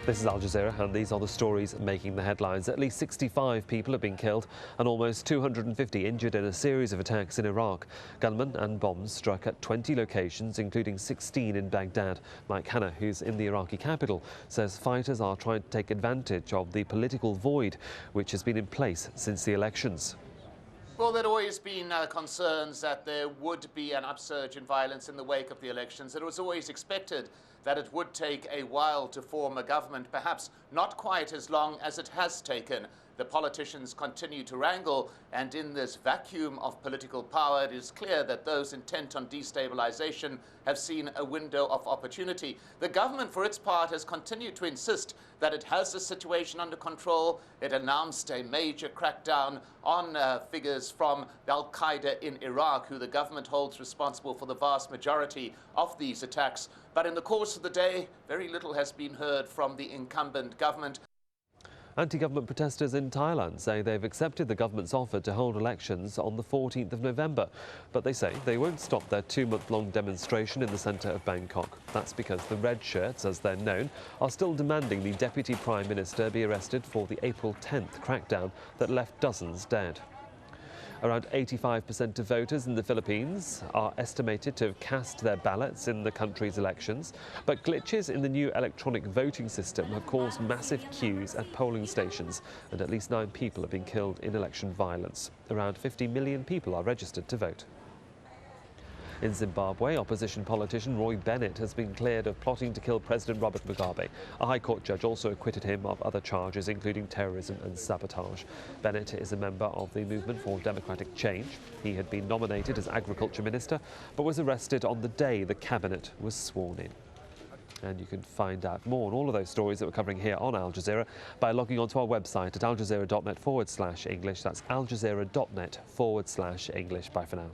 This is Al Jazeera, and these are the stories making the headlines. At least 65 people have been killed and almost 250 injured in a series of attacks in Iraq. Gunmen and bombs struck at 20 locations, including 16 in Baghdad. Mike Hanna, who's in the Iraqi capital, says fighters are trying to take advantage of the political void which has been in place since the elections. Well, there had always been concerns that there would be an upsurge in violence in the wake of the elections. It was always expected that it would take a while to form a government, perhaps not quite as long as it has taken. The politicians continue to wrangle, and in this vacuum of political power, it is clear that those intent on destabilization have seen a window of opportunity. The government, for its part, has continued to insist that it has the situation under control. It announced a major crackdown on figures from Al-Qaeda in Iraq, who the government holds responsible for the vast majority of these attacks. But in the course of the day, very little has been heard from the incumbent government. Anti-government protesters in Thailand say they've accepted the government's offer to hold elections on the 14th of November. But they say they won't stop their 2-month-long demonstration in the centre of Bangkok. That's because the Red Shirts, as they're known, are still demanding the Deputy Prime Minister be arrested for the April 10th crackdown that left dozens dead. Around 85% of voters in the Philippines are estimated to have cast their ballots in the country's elections, but glitches in the new electronic voting system have caused massive queues at polling stations, and at least 9 people have been killed in election violence. Around 50 million people are registered to vote. In Zimbabwe, opposition politician Roy Bennett has been cleared of plotting to kill President Robert Mugabe. A High Court judge also acquitted him of other charges, including terrorism and sabotage. Bennett is a member of the Movement for Democratic Change. He had been nominated as Agriculture Minister, but was arrested on the day the cabinet was sworn in. And you can find out more on all of those stories that we're covering here on Al Jazeera by logging onto our website at aljazeera.net/English. That's aljazeera.net/English. Bye for now.